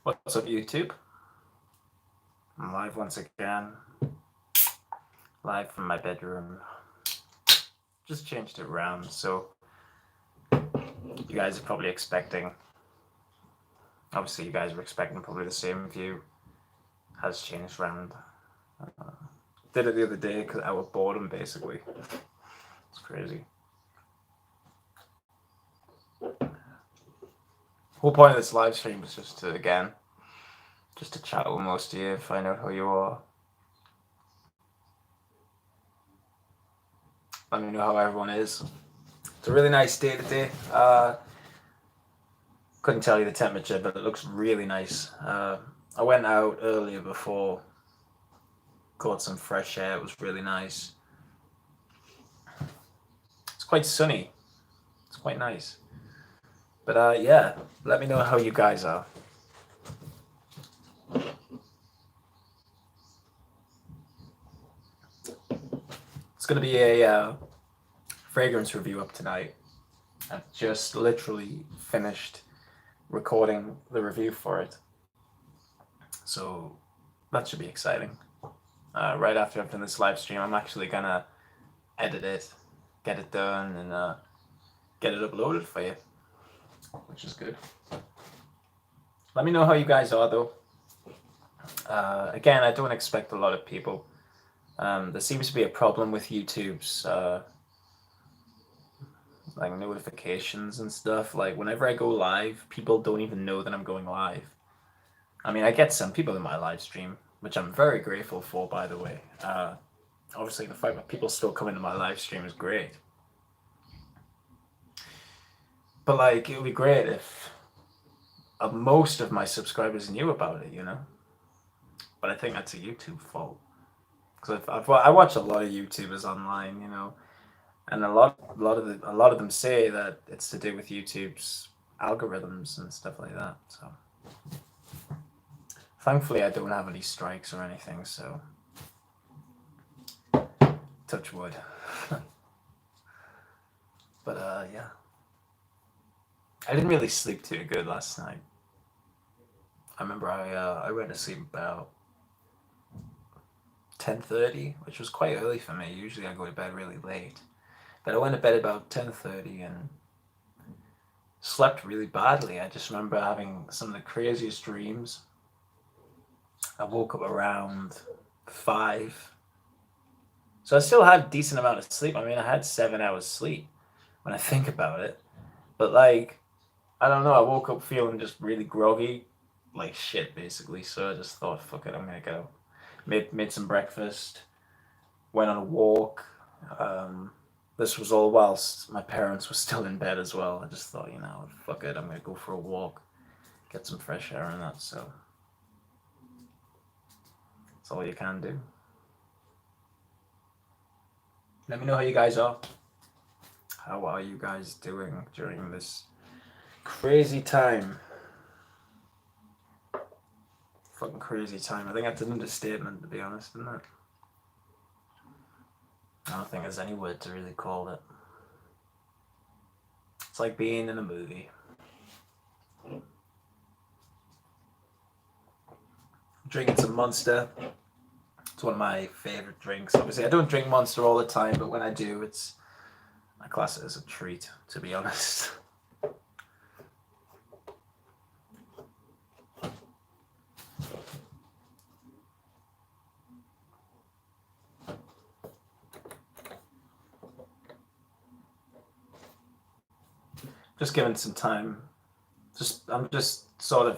What's up, YouTube? I'm live once again. Live from my bedroom. Just changed it around, so you guys are probably expecting. Obviously, you guys were expecting probably the same view. Has changed around. Did it the other day because I was boredom, basically. It's crazy. Whole point of this live stream was just to, again, just to chat with most of you, find out how you are. Let me know how everyone is. It's a really nice day today. Couldn't tell you the temperature, but it looks really nice. I went out earlier before, caught some fresh air. It was really nice. It's quite sunny. It's quite nice. But yeah, let me know how you guys are. It's going to be a fragrance review up tonight. I've just literally finished recording the review for it. So that should be exciting. Right after I've done this live stream, I'm actually going to edit it, get it done, and get it uploaded for you, which is good. Let me know how you guys are, though. Again, I don't expect a lot of people. There seems to be a problem with YouTube's like notifications and stuff. Like whenever I go live, people don't even know that I'm going live. I mean, I get some people in my live stream, which I'm very grateful for, by the way. Obviously, the fact that people still come into my live stream is great. But like, it would be great if most of my subscribers knew about it, you know? But I think that's a YouTube fault. Because I watch a lot of YouTubers online, you know, and a lot of them say that it's to do with YouTube's algorithms and stuff like that. So thankfully, I don't have any strikes or anything. So touch wood. But yeah, I didn't really sleep too good last night. I remember I went to sleep about 10:30, which was quite early for me. Usually I go to bed really late. But I went to bed about 10:30 and slept really badly. I just remember having some of the craziest dreams. I woke up around 5. So I still had a decent amount of sleep. I mean, I had 7 hours sleep when I think about it. But like, I don't know, I woke up feeling just really groggy, like shit basically. So I just thought, fuck it, I'm gonna go. Made some breakfast, went on a walk. This was all whilst my parents were still in bed as well. I just thought, you know, fuck it, I'm gonna go for a walk, get some fresh air and that. So that's all you can do. Let me know how you guys are. How are you guys doing during this crazy time? Fucking crazy time. I think that's an understatement, to be honest, isn't it? I don't think there's any word to really call it. It's like being in a movie. Drinking some Monster. It's one of my favorite drinks. Obviously, I don't drink Monster all the time, but when I do, I class it as a treat, to be honest. Just giving some time. I'm just sort of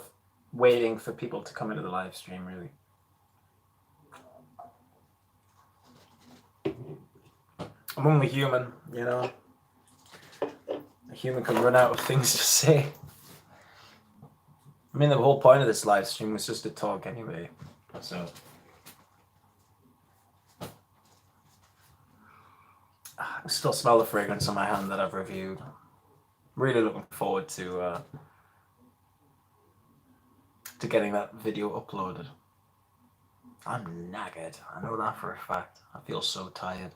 waiting for people to come into the live stream, really. I'm only human, you know. A human can run out of things to say. I mean, the whole point of this live stream was just to talk anyway, so. I still smell the fragrance on my hand that I've reviewed. Really looking forward to getting that video uploaded. I'm knackered. I know that for a fact. I feel so tired.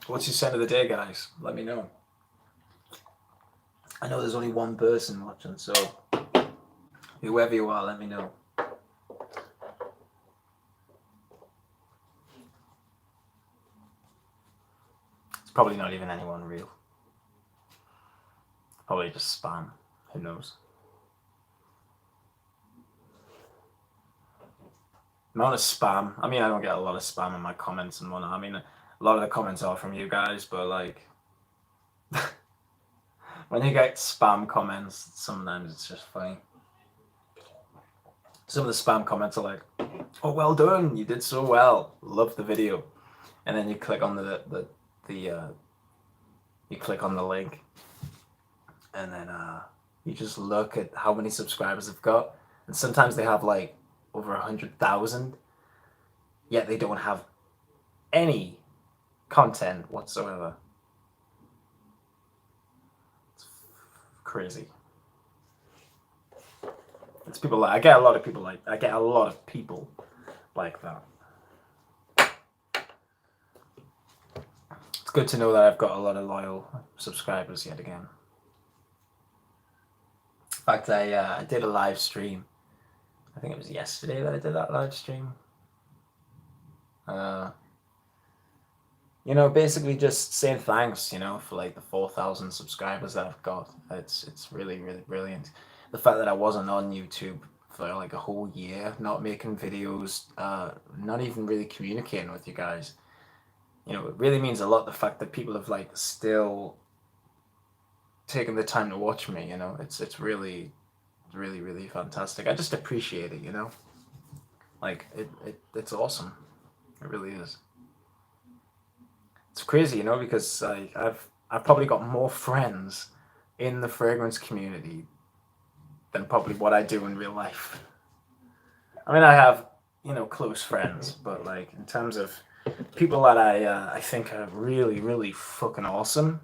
What's your scent of the day, guys? Let me know. I know there's only one person watching, so whoever you are, let me know. It's probably not even anyone real. Probably just spam. Who knows? Amount of spam. I mean, I don't get a lot of spam in my comments and whatnot. I mean, a lot of the comments are from you guys, but like, when you get spam comments, sometimes it's just funny. Some of the spam comments are like, "Oh, well done, you did so well, love the video," and then you click on the you click on the link, and then you just look at how many subscribers they've got, and sometimes they have like over 100,000, yet they don't have any content whatsoever. It's crazy. It's people like I get a lot of people like that. It's good to know that I've got a lot of loyal subscribers yet again. In fact, I did a live stream. I think it was yesterday that I did that live stream. Basically just saying thanks, for like the 4,000 subscribers that I've got. It's really, really brilliant. The fact that I wasn't on YouTube for like a whole year, not making videos, not even really communicating with you guys. It really means a lot, the fact that people have like still taken the time to watch me, it's really, really, really fantastic. I just appreciate it, like it's awesome. It really is. It's crazy, because I've probably got more friends in the fragrance community than probably what I do in real life. I mean, I have close friends, but like in terms of people that I think are really, really fucking awesome,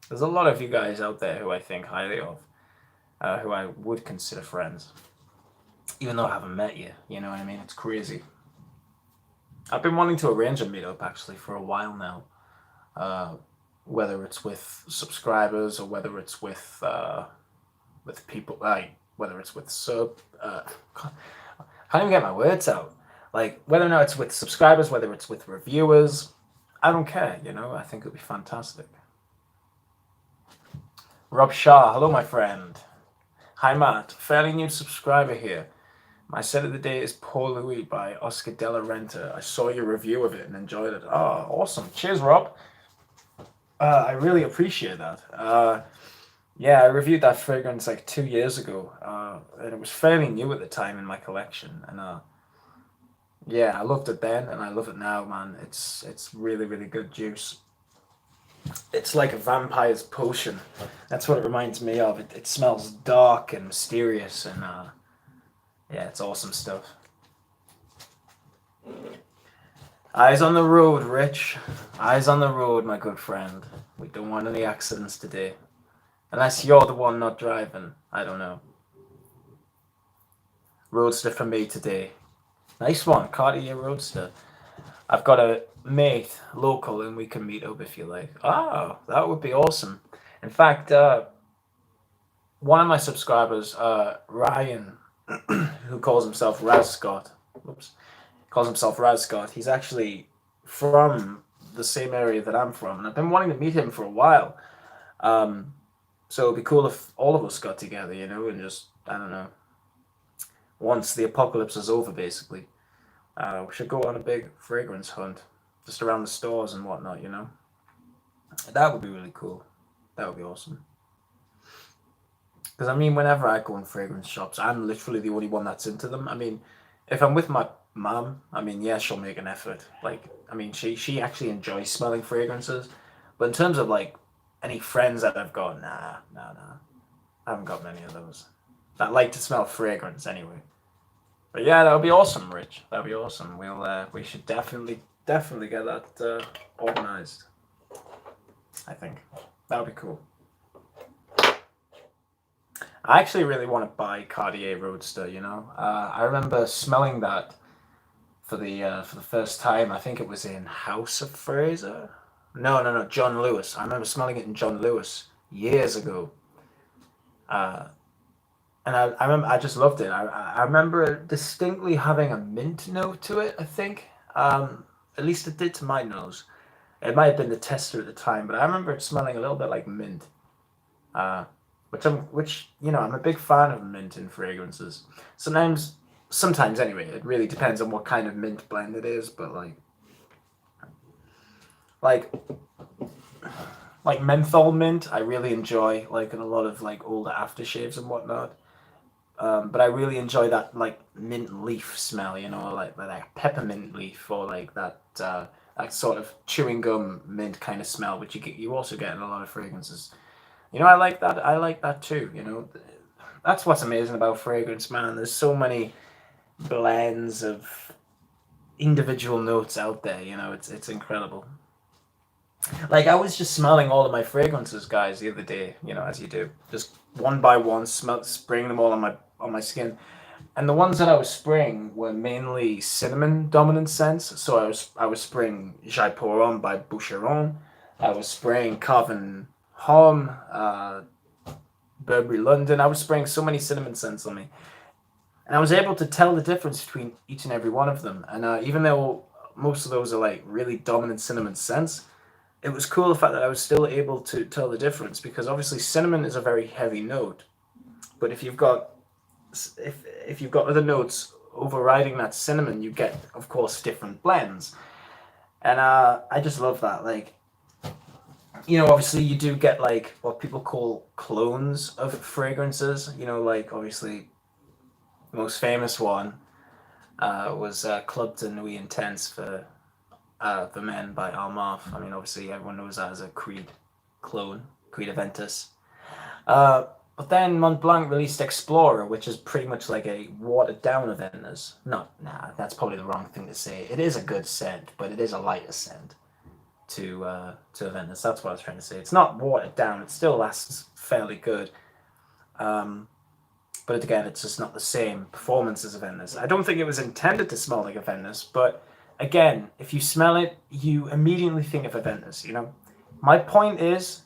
there's a lot of you guys out there who I think highly of, who I would consider friends, even though I haven't met you. You know what I mean? It's crazy. I've been wanting to arrange a meetup actually for a while now. Whether it's with subscribers or whether it's with people, like whether it's with I can't even get my words out. Like whether or not it's with subscribers, whether it's with reviewers, I don't care. I think it'd be fantastic. Rob Shaw, hello my friend. Hi Matt, fairly new subscriber here. My set of the day is Paul Louis by Oscar de la Renta. I saw your review of it and enjoyed it. Oh, awesome. Cheers, Rob. I really appreciate that. Yeah, I reviewed that fragrance like 2 years ago, and it was fairly new at the time in my collection. And yeah, I loved it then, and I love it now, man. It's really, really good juice. It's like a vampire's potion. That's what it reminds me of. It smells dark and mysterious, and yeah, it's awesome stuff. Eyes on the road, Rich. Eyes on the road, my good friend. We don't want any accidents today. Unless you're the one not driving. I don't know. Roadster for me today. Nice one, Cartier Roadster. I've got a mate local and we can meet up if you like. Oh, that would be awesome. In fact, one of my subscribers, Ryan, who calls himself Raz Scott, he's actually from the same area that I'm from, and I've been wanting to meet him for a while. So it'd be cool if all of us got together, and just, I don't know, once the apocalypse is over, basically. We should go on a big fragrance hunt, just around the stores and whatnot, That would be really cool. That would be awesome. Because, I mean, whenever I go in fragrance shops, I'm literally the only one that's into them. I mean, if I'm with my mom, I mean, yeah, she'll make an effort. Like, I mean, she actually enjoys smelling fragrances. But in terms of, like, any friends that I've got, nah. I haven't got many of those that like to smell fragrance anyway. But yeah, that would be awesome, Rich. That would be awesome. We should definitely get that organized. I think that would be cool. I actually really want to buy Cartier Roadster. I remember smelling that for the first time. I think it was in House of Fraser. No, John Lewis. I remember smelling it in John Lewis years ago. Uh, and I remember I just loved it. I remember distinctly having a mint note to it. I think, at least it did to my nose. It might have been the tester at the time, but I remember it smelling a little bit like mint. Uh, which I'm a big fan of mint in fragrances. Sometimes anyway. It really depends on what kind of mint blend it is, but like like menthol mint, I really enjoy, like in a lot of like older aftershaves and whatnot. But I really enjoy that like mint leaf smell, like peppermint leaf, or like that sort of chewing gum mint kind of smell, which you also get in a lot of fragrances. I like that. I like that too. That's what's amazing about fragrance, man. There's so many blends of individual notes out there. It's incredible. Like I was just smelling all of my fragrances, guys, the other day. As you do, just one by one, spraying them all on my skin. And the ones that I was spraying were mainly cinnamon dominant scents. So I was spraying Jaiporon by Boucheron. I was spraying Carven Homme, Burberry London. I was spraying so many cinnamon scents on me, and I was able to tell the difference between each and every one of them. And even though most of those are like really dominant cinnamon scents, it was cool the fact that I was still able to tell the difference, because obviously cinnamon is a very heavy note, but if you've got other notes overriding that cinnamon, you get, of course, different blends. And I just love that. Like, obviously you do get like what people call clones of fragrances. Like obviously the most famous one was Club de Nuit Intense for Men by Almarf. I mean, obviously everyone knows that as a Creed clone, Creed Aventus. Uh, but then Montblanc released Explorer, which is pretty much like a watered down Aventus. No, nah, that's probably the wrong thing to say. It is a good scent, but it is a lighter scent to Aventus. That's what I was trying to say. It's not watered down. It still lasts fairly good. But again, it's just not the same performance as Aventus. I don't think it was intended to smell like Aventus, but again, if you smell it, you immediately think of Aventus. My point is,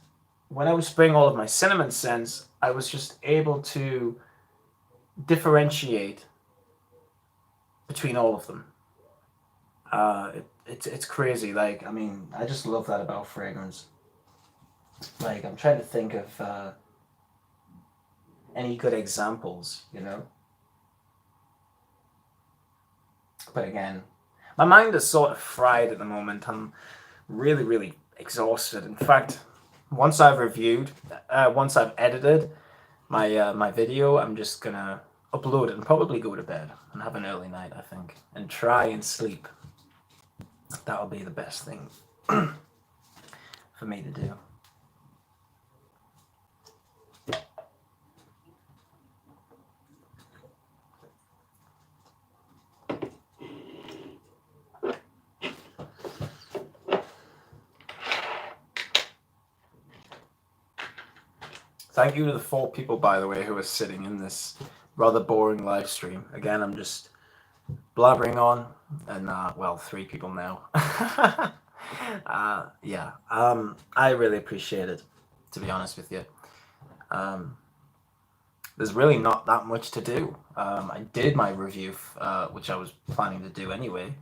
when I was spraying all of my cinnamon scents, I was just able to differentiate between all of them. It's crazy. Like, I mean, I just love that about fragrance. Like, I'm trying to think of any good examples. But again, my mind is sort of fried at the moment. I'm really, really exhausted. In fact, once I've edited my video, I'm just gonna upload it and probably go to bed and have an early night, I think, and try and sleep. That'll be the best thing for me to do. Thank you to the 4 people, by the way, who are sitting in this rather boring live stream. Again, I'm just blabbering on, and 3 people now. Yeah, I really appreciate it, to be honest with you. There's really not that much to do. I did my review, which I was planning to do anyway,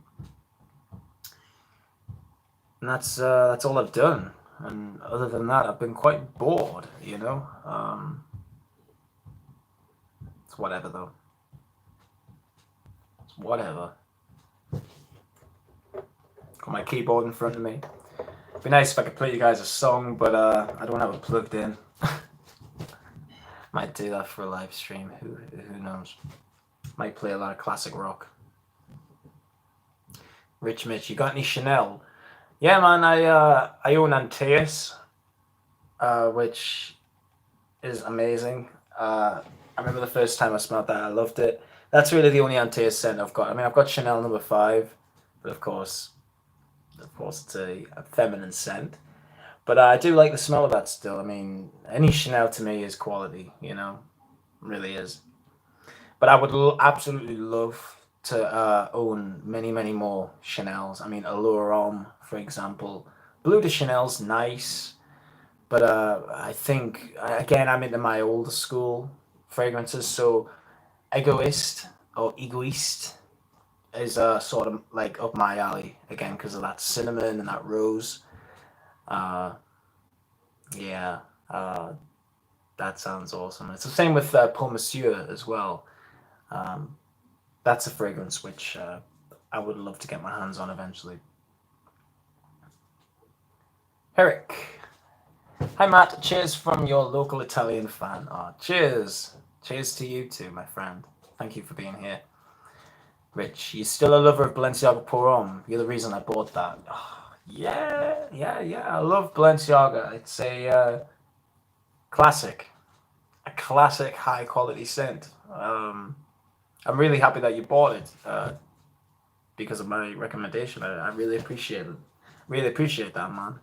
and that's all I've done. And other than that, I've been quite bored. It's whatever though. It's whatever. Got my keyboard in front of me. It'd be nice if I could play you guys a song, but I don't have it plugged in. Might do that for a live stream. Who knows? Might play a lot of classic rock. Rich Mitch, you got any Chanel? Yeah, man, I own Antaeus, which is amazing. I remember the first time I smelled that, I loved it. That's really the only Antaeus scent I've got. I mean, I've got Chanel number 5, but of course it's a feminine scent. But I do like the smell of that still. I mean, any Chanel to me is quality, really is. But I would absolutely love to own many, many more Chanels. I mean, Allure Homme, for example. Bleu de Chanel's nice. But I think again I'm into my older school fragrances. So Egoist or Egoist is sort of like up my alley again because of that cinnamon and that rose. Uh, yeah, uh, that sounds awesome. It's the same with Pour Monsieur as well. Um, that's a fragrance which I would love to get my hands on eventually. Eric, hi Matt. Cheers from your local Italian fan. Oh, cheers, cheers to you too, my friend. Thank you for being here. Rich, you still a lover of Balenciaga Pour Homme? You're the reason I bought that. Oh, yeah, yeah, yeah. I love Balenciaga. It's classic, a classic high quality scent. I'm really happy that you bought it because of my recommendation. I really appreciate it. Really appreciate that, man.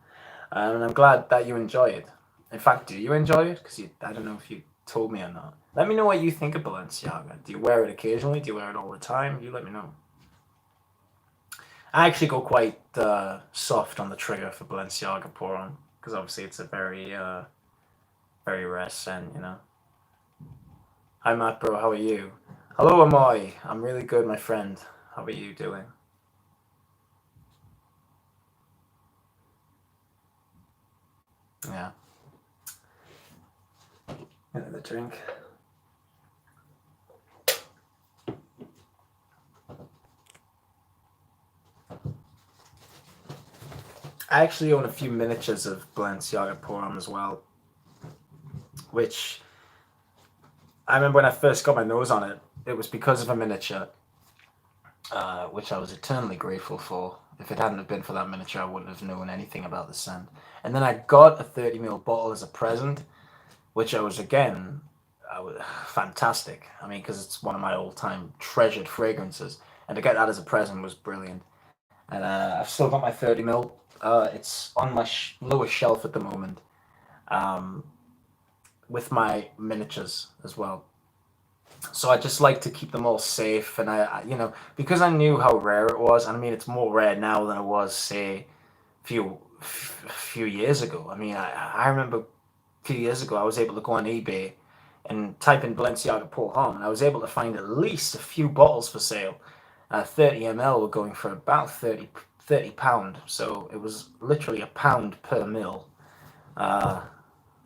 And I'm glad that you enjoy it. In fact, do you enjoy it? Because I don't know if you told me or not. Let me know what you think of Balenciaga. Do you wear it occasionally? Do you wear it all the time? You let me know. I actually go quite soft on the trigger for Balenciaga Pour On because obviously it's a very rare scent, you know. Hi Matt, bro. How are you? Hello, Amoy. I'm really good, my friend. How are you doing? Yeah. Another drink. I actually own a few miniatures of Balenciaga Pour On as well, which I remember when I first got my nose on it. It was because of a miniature, which I was eternally grateful for. If it hadn't have been for that miniature, I wouldn't have known anything about the scent. And then I got a 30 ml bottle as a present, which I was again fantastic. I mean, because it's one of my all-time treasured fragrances, and to get that as a present was brilliant. And I've still got my 30 ml. It's on my lower shelf at the moment, um, with my miniatures as well. So I just like to keep them all safe, and because I knew how rare it was. And I mean, it's more rare now than it was, say, few years ago. I mean, I remember a few years ago I was able to go on eBay and type in Balenciaga Pour Homme, and I was able to find at least a few bottles for sale. 30 ml were going for about £30. So it was literally a pound per mil. Uh,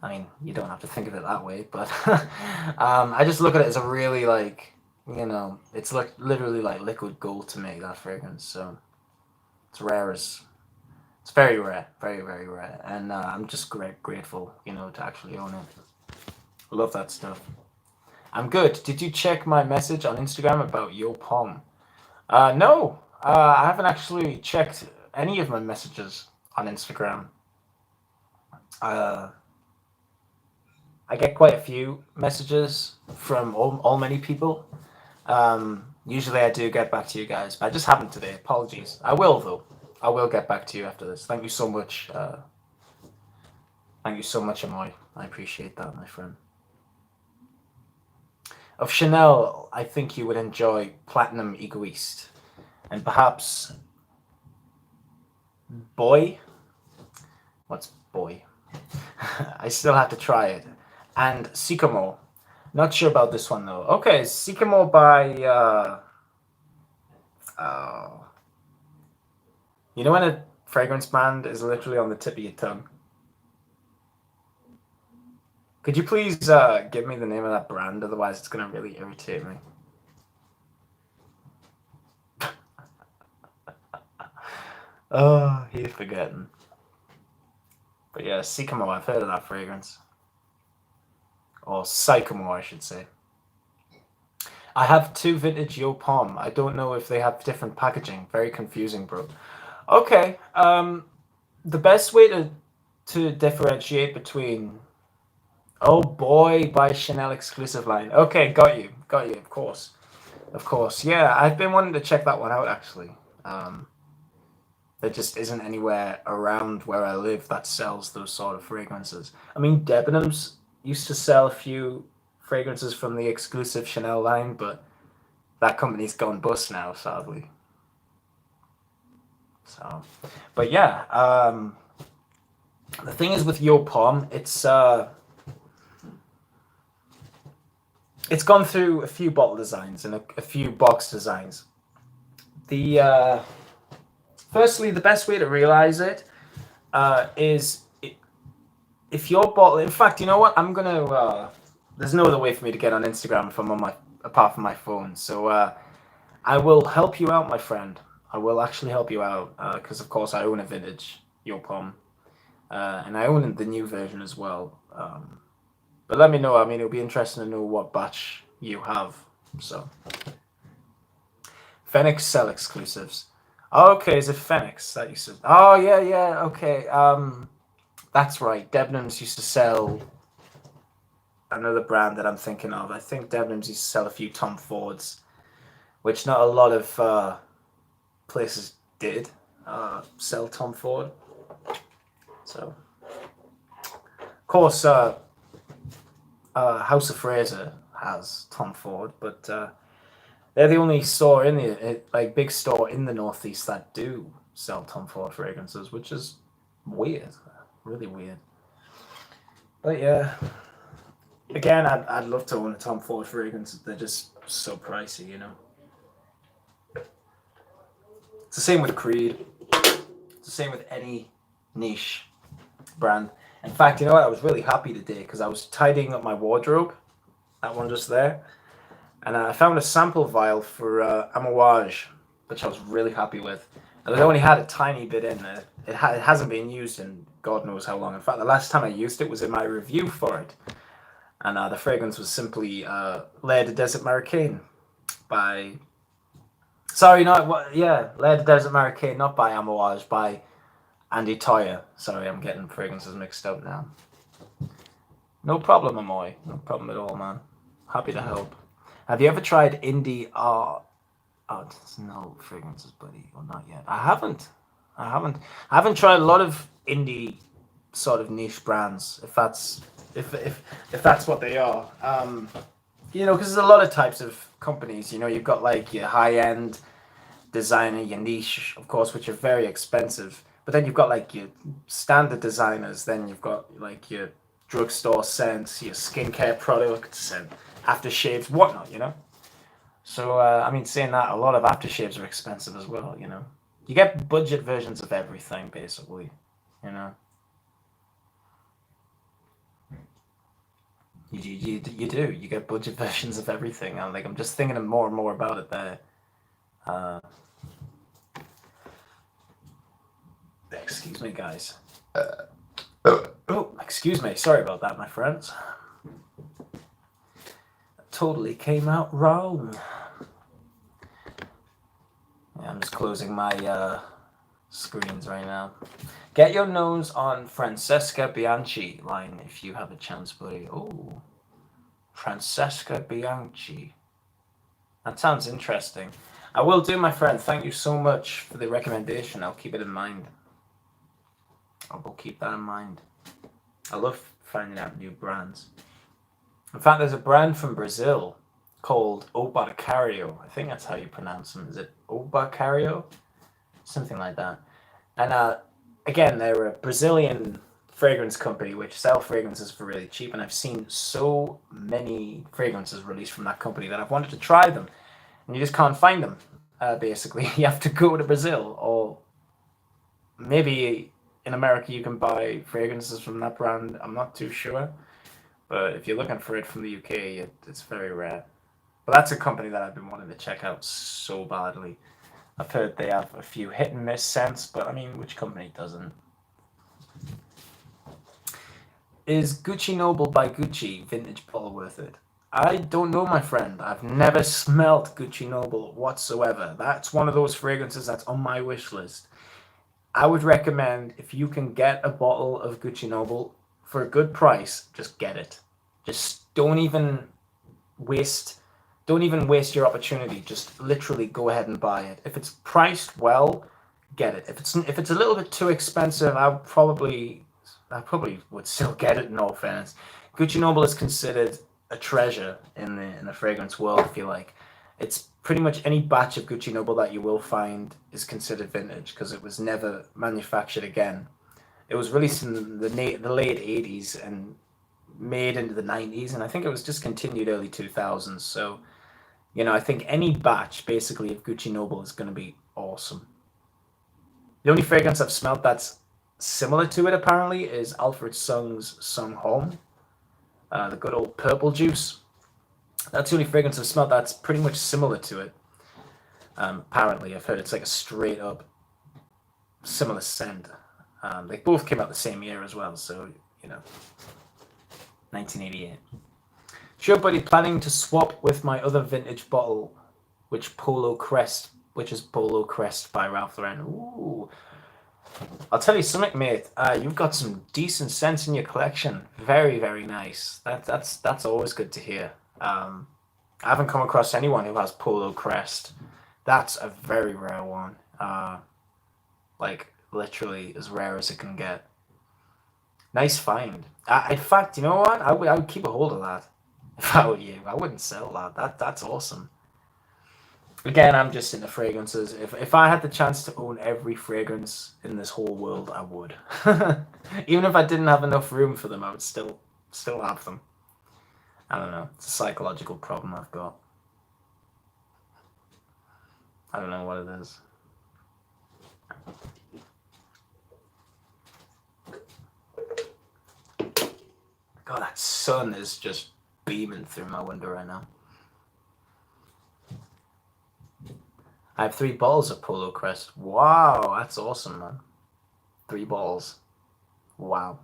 I mean, you don't have to think of it that way, but I just look at it as a really it's like literally like liquid gold to me, that fragrance. So it's rare as it's very rare, very very rare, and I'm just grateful, to actually own it. Love that stuff. I'm good. Did you check my message on Instagram about Yo Pom? No, I haven't actually checked any of my messages on Instagram. Uh, I get quite a few messages from all many people. Usually I do get back to you guys, but I just haven't today. Apologies. I will though. I will get back to you after this. Thank you so much. Thank you so much, Amoy. I appreciate that, my friend. Of Chanel, I think you would enjoy Platinum Egoist, and perhaps Boy. What's Boy? I still have to try it. And Sycamore. Not sure about this one though. Okay, Sycamore by oh, when a fragrance brand is literally on the tip of your tongue. Could you please give me the name of that brand? Otherwise, it's gonna really irritate me. Oh, he's forgetting. But yeah, Sycamore. I've heard of that fragrance, or Sycamore, I should say. I have two vintage Yo Palm. I don't know if they have different packaging. Very confusing, bro. Okay. The best way to differentiate between Oh Boy by Chanel exclusive line. Okay, got you. Got you, of course. Of course. Yeah, I've been wanting to check that one out actually. There just isn't anywhere around where I live that sells those sort of fragrances. I mean, Debenhams used to sell a few fragrances from the exclusive Chanel line, but that company's gone bust now, sadly. So, but yeah, The thing is with Yo Palm, it's gone through a few bottle designs and a few box designs. The firstly, the best way to realize it is if your bottle. In fact, you know what? I'm gonna. There's no other way for me to get on Instagram from on my apart from my phone. So I will help you out, my friend. I will actually help you out because, of course, I own a vintage Yo Palm, and I own the new version as well. But let me know. I mean, it'll be interesting to know what batch you have. So, Fenix sell exclusives. Oh, okay, is it Fenix that you said? Oh, yeah, yeah. Okay. That's right. Debenhams used to sell another brand that I'm thinking of. I think Debenhams used to sell a few Tom Fords, which not a lot of places did sell Tom Ford. So, of course, House of Fraser has Tom Ford, but they're the only store in the big store in the Northeast that do sell Tom Ford fragrances, which is weird, really weird. But yeah, again, I'd love to own a Tom Ford fragrance. They're just so pricey, you know. It's the same with Creed. It's the same with any niche brand. In fact, you know what? I was really happy today because I was tidying up my wardrobe. That one just there. And I found a sample vial for Amouage, which I was really happy with. And it only had a tiny bit in there. It hasn't been used in God knows how long. In fact, the last time I used it was in my review for it. And the fragrance was simply Lair de Desert Marocaine by... Sorry, Lair de Desert Marocaine, not by Amouage, by Andy Toyer. Sorry, I'm getting fragrances mixed up now. No problem, Amoy. No problem at all, man. Happy to help. Have you ever tried indie art? Oh, no fragrances, buddy. Well, not yet. I haven't tried a lot of indie sort of niche brands, if that's what they are. You know, because there's a lot of types of companies. You know, you've got like your high-end designer, your niche, of course, which are very expensive. But then you've got like your standard designers. Then you've got like your drugstore scents, your skincare products, and aftershaves, whatnot. You know. So I mean, saying that, a lot of aftershaves are expensive as well. You know, you get budget versions of everything, basically. You know. You do. You get budget versions of everything. I'm just thinking more and more about it there. Excuse me, guys. Oh, excuse me. Sorry about that, my friends. That totally came out wrong. Yeah, I'm just closing my screens right now. Get your nose on Francesca Bianchi line if you have a chance, buddy. Oh, Francesca Bianchi. That sounds interesting. I will do, my friend. Thank you so much for the recommendation. I'll keep it in mind. I will keep that in mind. I love finding out new brands. In fact, there's a brand from Brazil called Obacario. I think that's how you pronounce them. Is it Obacario? Something like that. And again, they're a Brazilian fragrance company which sell fragrances for really cheap. And I've seen so many fragrances released from that company that I've wanted to try them. And you just can't find them, basically. You have to go to Brazil, or maybe in America you can buy fragrances from that brand. I'm not too sure. But if you're looking for it from the UK, it's very rare. But that's a company that I've been wanting to check out so badly. I've heard they have a few hit and miss scents, but I mean, which company doesn't? Is Gucci Noble by Gucci vintage bottle worth it? I don't know, my friend. I've never smelt Gucci Noble whatsoever. That's one of those fragrances that's on my wish list. I would recommend, if you can get a bottle of Gucci Noble for a good price, just get it. Just don't even waste your opportunity. Just literally go ahead and buy it. If it's priced well, get it. If it's a little bit too expensive, I probably would still get it, in all fairness. Gucci Noble is considered a treasure in the fragrance world, I feel like. It's pretty much any batch of Gucci Noble that you will find is considered vintage because it was never manufactured again. It was released in the late 80s and made into the 90s, and I think it was discontinued early 2000s. So, I think any batch basically of Gucci Noble is going to be awesome. The only fragrance I've smelled that's similar to it apparently is Alfred Sung's Sung Home, the good old purple juice. That's the only fragrance I've smelled that's pretty much similar to it. Apparently, I've heard it's like a straight up similar scent. They both came out the same year as well, so 1988. Sure, buddy. Planning to swap with my other vintage bottle, which is Polo Crest by Ralph Lauren. Ooh, I'll tell you something, mate. You've got some decent scents in your collection. Very, very nice. That's always good to hear. I haven't come across anyone who has Polo Crest. That's a very rare one. Like literally as rare as it can get. Nice find. In fact, you know what? I would keep a hold of that if I were you. I wouldn't sell that. That's awesome. Again, I'm just into fragrances. If I had the chance to own every fragrance in this whole world, I would. Even if I didn't have enough room for them, I would still have them. I don't know. It's a psychological problem I've got. I don't know what it is. God, that sun is just beaming through my window right now. I have 3 bottles of Polo Crest. Wow, that's awesome, man. 3 bottles. Wow.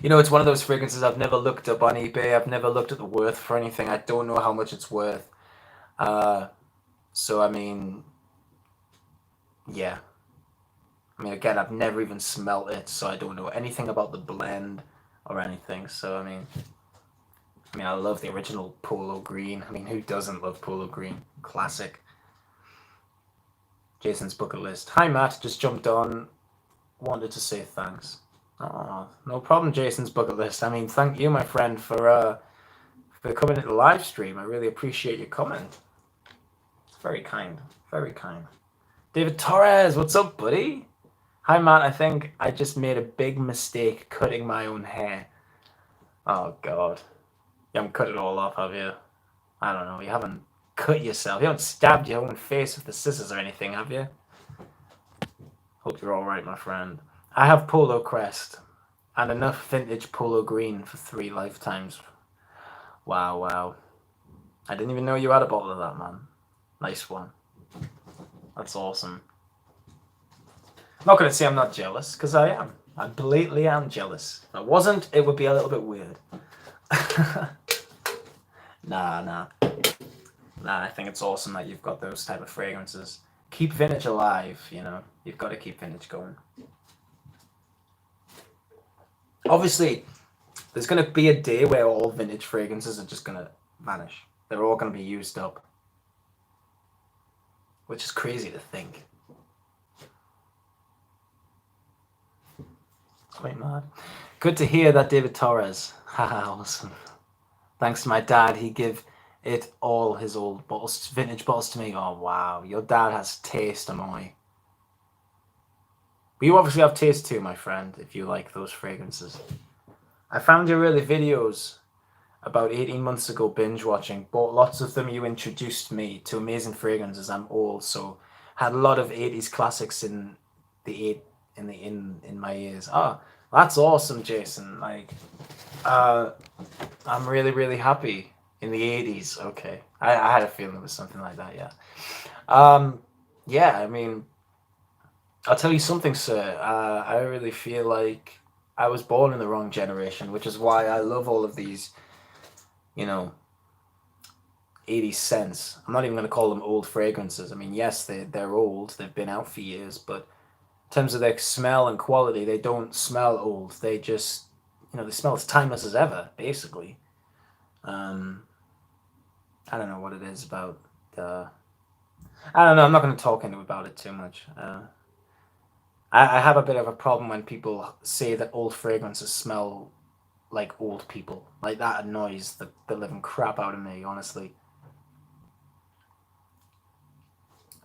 It's one of those fragrances I've never looked up on eBay. I've never looked at the worth for anything. I don't know how much it's worth. So, I mean, yeah. I mean, again, I've never even smelt it, so I don't know anything about the blend or anything. So, I mean, I love the original Polo Green. I mean, who doesn't love Polo Green? Classic. Jason's bucket list. Hi, Matt. Just jumped on. Wanted to say thanks. Oh, no problem, Jason's bucket list. I mean, thank you, my friend, for coming to the live stream. I really appreciate your comment. It's very kind. Very kind. David Torres, what's up, buddy? Hi, Matt. I think I just made a big mistake cutting my own hair. Oh, God. You haven't cut it all off, have you? I don't know. You haven't cut yourself. You haven't stabbed your own face with the scissors or anything, have you? Hope you're all right, my friend. I have Polo Crest and enough vintage Polo Green for 3 lifetimes. Wow. I didn't even know you had a bottle of that, man. Nice one. That's awesome. I'm not going to say I'm not jealous, because I am. I blatantly am jealous. If I wasn't, it would be a little bit weird. Nah, I think it's awesome that you've got those type of fragrances. Keep vintage alive, You've got to keep vintage going. Obviously, there's going to be a day where all vintage fragrances are just going to vanish. They're all going to be used up. Which is crazy to think. Quite mad. Good to hear that, David Torres. Haha, awesome. Thanks to my dad, he give it all his old bottles, vintage bottles to me. Oh, wow. Your dad has taste, Amoy. But you obviously have taste too, my friend, if you like those fragrances. I found your early videos about 18 months ago binge watching. Bought lots of them. You introduced me to amazing fragrances. I'm old, so had a lot of 80s classics in my ears. Oh, that's awesome, Jason. Like, I'm really, really happy. In the 80s, okay. I had a feeling it was something like that, yeah. Yeah, I mean, I'll tell you something, sir. I really feel like I was born in the wrong generation, which is why I love all of these, 80s scents. I'm not even going to call them old fragrances. I mean, yes, they're old. They've been out for years, but in terms of their smell and quality, they don't smell old. They just, they smell as timeless as ever, basically. I don't know what it is about I don't know, I'm not going to talk about it too much. I have a bit of a problem when people say that old fragrances smell like old people. Like, that annoys the living crap out of me, honestly.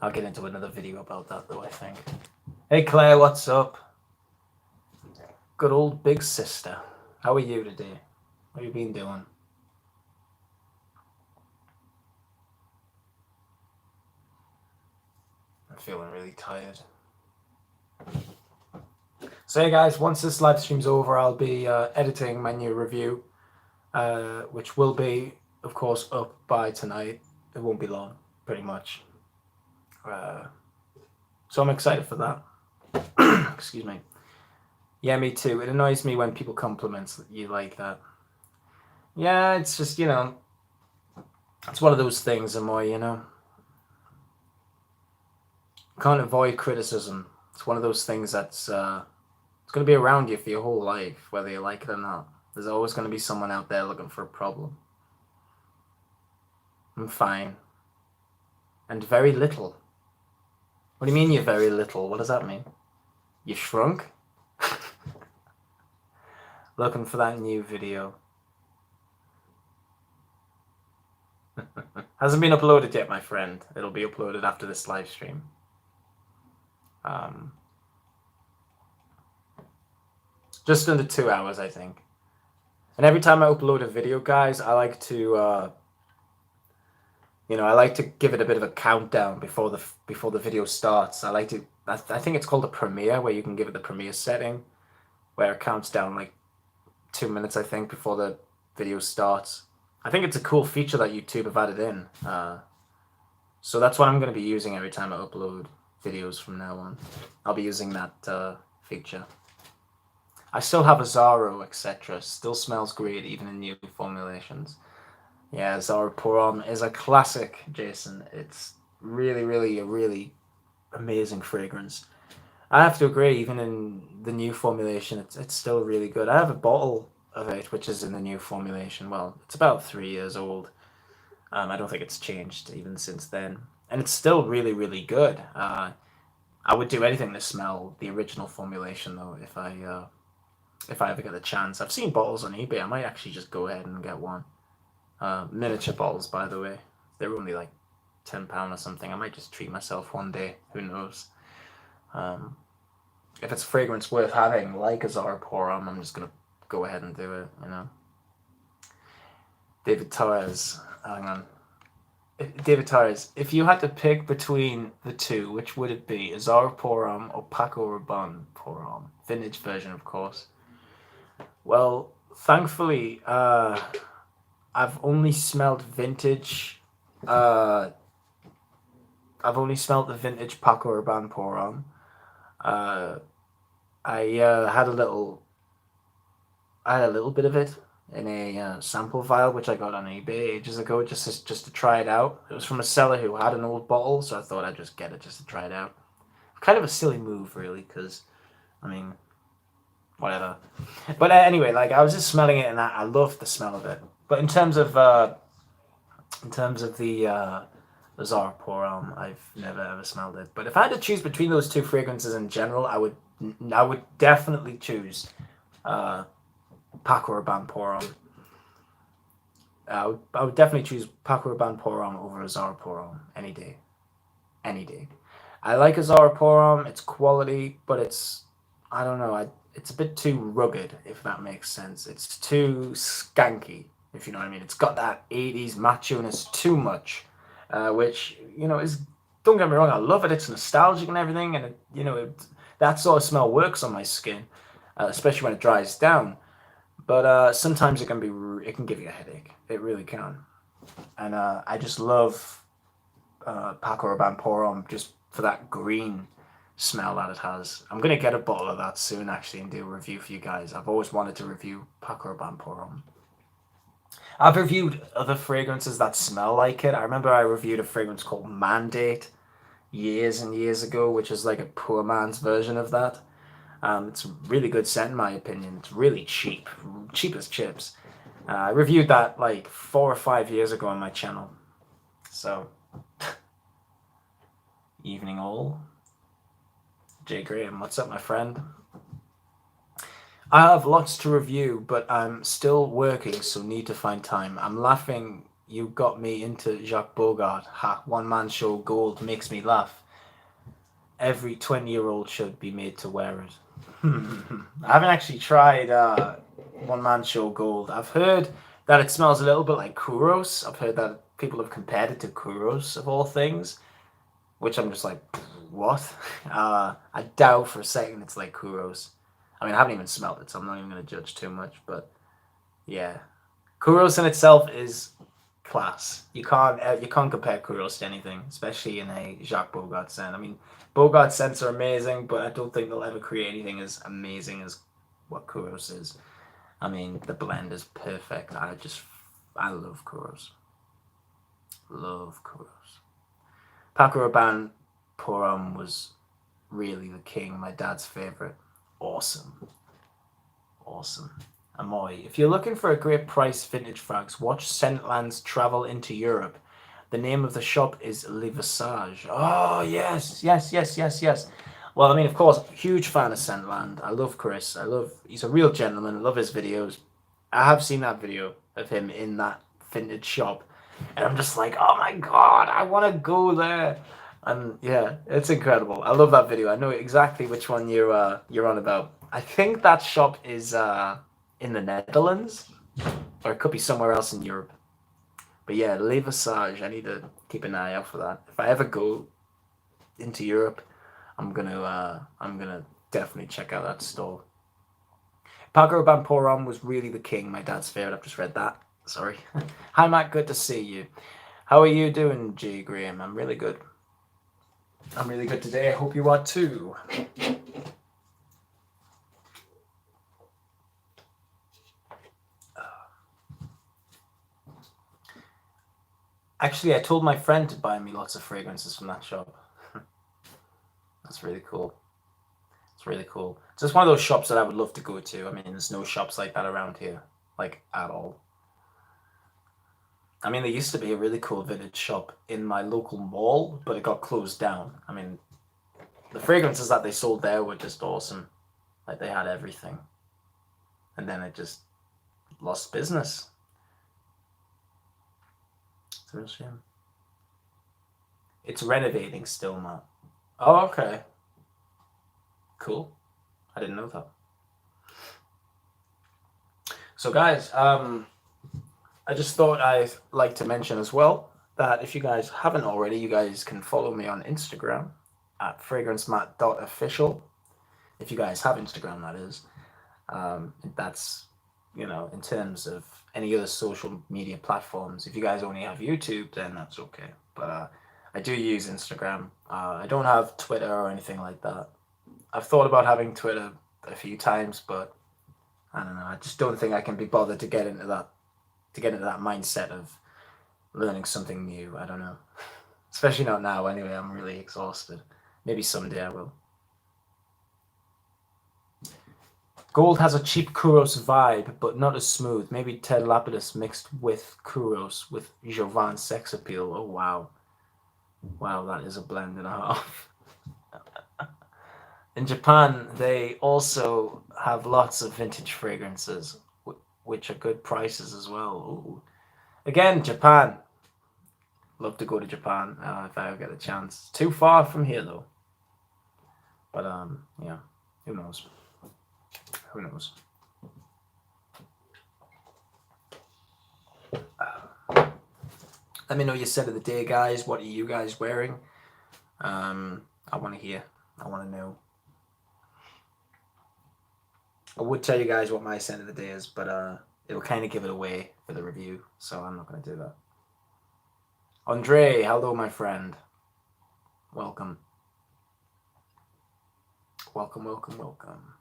I'll get into another video about that, though, I think. Hey, Claire, what's up? good old big sister. How are you today? What have you been doing? I'm feeling really tired. So yeah, guys, once this live stream's over, I'll be editing my new review, which will be, of course, up by tonight. It won't be long, pretty much. So I'm excited for that. Excuse me. Yeah, me too. It annoys me when people compliment you like that. Yeah, it's just, it's one of those things, Amoy, Can't avoid criticism. It's one of those things that's it's going to be around you for your whole life, whether you like it or not. There's always going to be someone out there looking for a problem. I'm fine. And very little. What do you mean you're very little? What does that mean? You shrunk? Looking for that new video. Hasn't been uploaded yet, my friend. It'll be uploaded after this live stream. Just under 2 hours, I think. And every time I upload a video, guys, I like to, I like to give it a bit of a countdown before the video starts. I think it's called a premiere, where you can give it the premiere setting, where it counts down like 2 minutes, I think, before the video starts. I think it's a cool feature that YouTube have added in. So that's what I'm going to be using every time I upload videos from now on. I'll be using that feature. I still have a Zaro, etc. Still smells great, even in new formulations. Yeah, Zaro Pour Homme is a classic, Jason. It's really, really a really amazing fragrance. I have to agree, even in the new formulation, it's still really good. I have a bottle of it, which is in the new formulation. Well, it's about 3 years old. I don't think it's changed even since then. And it's still really, really good. I would do anything to smell the original formulation, though, if I ever get the chance. I've seen bottles on eBay. I might actually just go ahead and get one. Miniature bottles, by the way. They're only like £10 or something. I might just treat myself one day. Who knows? If it's a fragrance worth having, like a Zara Pour Homme, I'm just going to go ahead and do it, David Torres. Hang on. David Torres, if you had to pick between the two, which would it be? A Zara Pour Homme or Paco Rabanne Pour Homme? Vintage version, of course. Well, thankfully, I've only smelled vintage. I've only smelled the vintage Paco Rabanne Pour Homme. I had a little bit of it in a sample vial, which I got on eBay ages ago, just to try it out. It was from a seller who had an old bottle, so I thought I'd just get it just to try it out. Kind of a silly move, really, because, whatever. But anyway, like, I was just smelling it, and I loved the smell of it. But in terms of the Zara Pour Homme, I've never ever smelled it. But if I had to choose between those two fragrances in general, I would definitely choose Paco Rabanne Pour Homme. I would definitely choose Paco Rabanne Pour Homme over a Zara Pour Homme any day. Any day. I like a Zara Pour Homme. It's quality, but it's a bit too rugged, if that makes sense. It's too skanky, if you know what I mean. It's got that 80s macho-ness too much, which, is, don't get me wrong, I love it. It's nostalgic and everything, and that sort of smell works on my skin, especially when it dries down. But sometimes it can give you a headache. It really can. And I just love Paco Rabanne Pour Homme just for that green smell that it has. I'm going to get a bottle of that soon, actually, and do a review for you guys. I've always wanted to review Paco Rabanne Pour Homme. I've reviewed other fragrances that smell like it. I remember I reviewed a fragrance called Mandate years and years ago, which is like a poor man's version of that. It's a really good scent, in my opinion. It's really cheap as chips. I reviewed that like 4 or 5 years ago on my channel. So, evening all. Jay Graham, what's up, my friend? I have lots to review, but I'm still working, so need to find time. I'm laughing. You got me into Jacques Bogart. Ha, one-man show gold makes me laugh. Every 20-year-old should be made to wear it. I haven't actually tried One Man Show Gold. I've heard that it smells a little bit like Kuros. I've heard that people have compared it to Kuros of all things, which I'm just like, what? I doubt for a second it's like Kuros. I mean, I haven't even smelled it, so I'm not even going to judge too much. But yeah, Kuros in itself is class. You can't compare Kuros to anything, especially in a Jacques Bogart scent. I mean, Bogart scents are amazing, but I don't think they'll ever create anything as amazing as what Kuros is. I mean, the blend is perfect. I love Kuros. Love Kuros. Paco Rabanne Pour Homme was really the king. My dad's favorite. Awesome. Awesome. Amoy. If you're looking for a great price vintage frags, watch Scentland's Travel into Europe. The name of the shop is Le Visage. Oh, yes, yes, yes, yes, yes. Well, I mean, of course, huge fan of Scentland. I love Chris. He's a real gentleman. I love his videos. I have seen that video of him in that vintage shop. And I'm just like, oh my God, I want to go there. And yeah, it's incredible. I love that video. I know exactly which one you're on about. I think that shop is in the Netherlands, or it could be somewhere else in Europe. But yeah, Le Visage. I need to keep an eye out for that. If I ever go into Europe, I'm gonna definitely check out that store. Paco Rabanne Pour Homme was really the king. My dad's favorite. I've just read that. Sorry. Hi Matt, good to see you. How are you doing, J Graham? I'm really good. I'm really good today. I hope you are too. Actually, I told my friend to buy me lots of fragrances from that shop. That's really cool. It's really cool. It's just one of those shops that I would love to go to. I mean, there's no shops like that around here, like at all. I mean, there used to be a really cool vintage shop in my local mall, but it got closed down. I mean, the fragrances that they sold there were just awesome. Like, they had everything. And then it just lost business. It's a real shame. It's renovating still, Matt. Oh, okay. Cool. I didn't know that. So, guys, I just thought I'd like to mention as well that if you guys haven't already, you guys can follow me on Instagram at fragrancemat.official. If you guys have Instagram, that is. That's, in terms of any other social media platforms. If you guys only have YouTube, then that's okay. But I do use Instagram. I don't have Twitter or anything like that. I've thought about having Twitter a few times, but I don't know. I just don't think I can be bothered to get into that mindset of learning something new. I don't know. Especially not now. Anyway, I'm really exhausted. Maybe someday I will. Gold has a cheap Kuros vibe, but not as smooth. Maybe Ted Lapidus mixed with Kuros with Jovan sex appeal. Oh, wow. Wow, that is a blend and a half. In Japan, they also have lots of vintage fragrances, which are good prices as well. Ooh. Again, Japan. Love to go to Japan if I ever get a chance. Too far from here, though. But, yeah, who knows? Who knows? Let me know your scent of the day, guys. What are you guys wearing? I want to hear. I want to know. I would tell you guys what my scent of the day is, but it'll kind of give it away for the review, so I'm not going to do that. Andre, hello, my friend. Welcome. Welcome, welcome, welcome.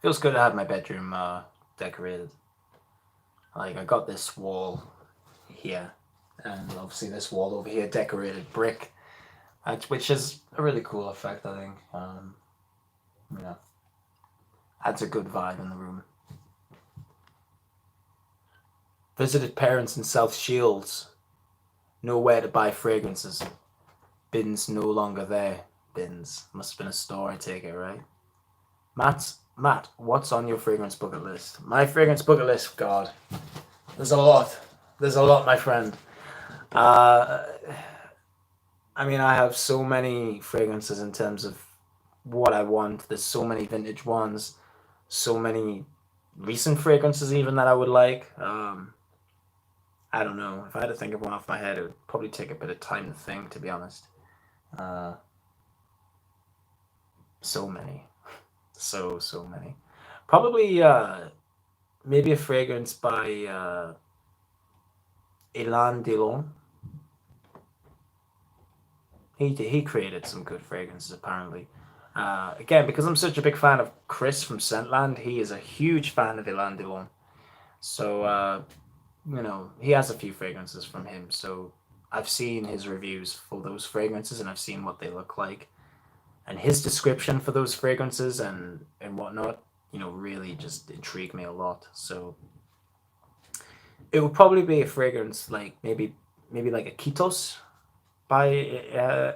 Feels good to have my bedroom decorated. Like, I got this wall here, and obviously this wall over here decorated brick, which is a really cool effect, I think. Adds a good vibe in the room. Visited parents in South Shields. Nowhere to buy fragrances. Bins no longer there. Bins. Must have been a store, I take it, right? Matt, what's on your fragrance bucket list? My fragrance bucket list, God. There's a lot. There's a lot, my friend. I mean, I have so many fragrances in terms of what I want. There's so many vintage ones, so many recent fragrances even that I would like. I don't know. If I had to think of one off my head, it would probably take a bit of time to think, to be honest. Uh, so many. So many. Probably maybe a fragrance by Elan Delon. He created some good fragrances apparently. Again, because I'm such a big fan of Chris from Scentland, he is a huge fan of Elan Delon. So he has a few fragrances from him. So I've seen his reviews for those fragrances and I've seen what they look like. And his description for those fragrances and whatnot, really just intrigued me a lot. So it would probably be a fragrance like maybe like a Kitos by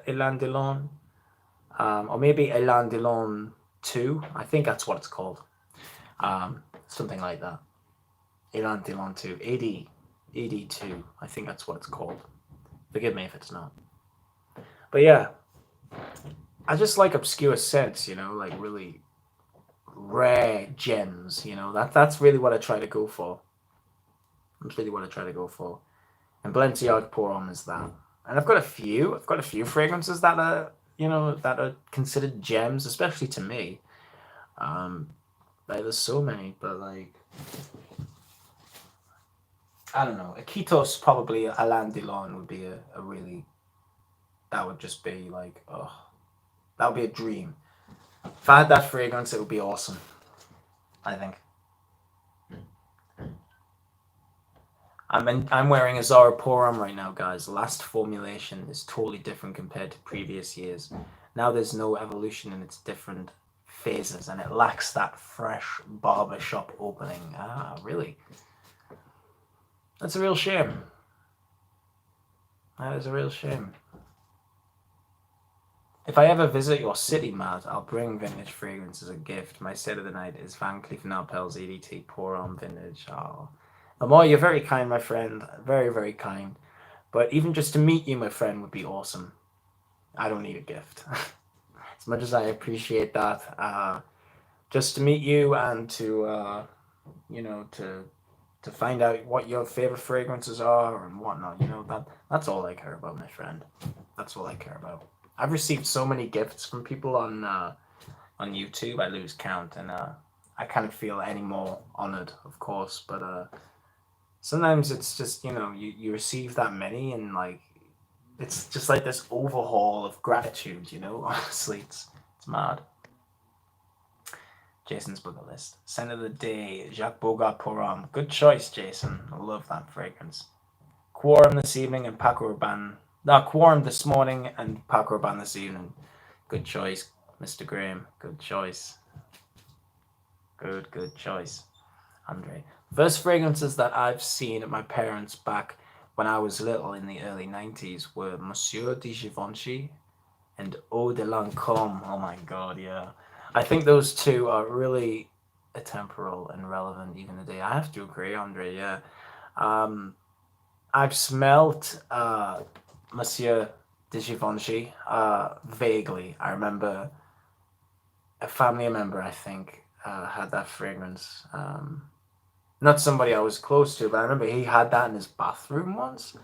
Elan Delon, or maybe Elan Delon 2. I think that's what it's called. Something like that. Elan Delon 2. AD2. I think that's what it's called. Forgive me if it's not. But yeah, I just like obscure scents, like really rare gems, that's really what I try to go for. That's really what I try to go for. And Balenciaga Pour Homme is that. And I've got a few fragrances that are, that are considered gems, especially to me. Um, like there's so many, but like I don't know. Akitos probably Alain Delon would be a really that would just be like that would be a dream. If I had that fragrance, it would be awesome. I think. I'm wearing a Zara Pour Homme right now, guys. The last formulation is totally different compared to previous years. Now there's no evolution in its different phases, and it lacks that fresh barber shop opening. Ah, really? That's a real shame. That is a real shame. If I ever visit your city, Matt, I'll bring vintage fragrance as a gift. My set of the night is Van Cleef & Arpels EDT Pour Homme Vintage. Oh. Amor, you're very kind, my friend. Very, very kind. But even just to meet you, my friend, would be awesome. I don't need a gift. As much as I appreciate that, just to meet you and to, to find out what your favorite fragrances are and whatnot, that's all I care about, my friend. That's all I care about. I've received so many gifts from people on YouTube, I lose count, and I can't feel any more honored, of course, but sometimes it's just you receive that many and like it's just like this overhaul of gratitude. Honestly, it's mad. Jason's bucket list. Scent of the day, Jacques Bogart Pour Homme. Good choice, Jason. I love that fragrance. Quorum this evening and Paco Rabanne. No, Quorum this morning and Paco Rabanne this evening. Good choice, Mr. Graham. Good choice. Good choice, Andre. First fragrances that I've seen at my parents' back when I was little in the early 90s were Monsieur de Givenchy and Eau de Lancôme. Oh my god, yeah. I think those two are really atemporal and relevant even today. I have to agree, Andre, yeah. Um, I've smelt Monsieur de Givenchy vaguely. I remember a family member, I think, had that fragrance. Not somebody I was close to, but I remember he had that in his bathroom once.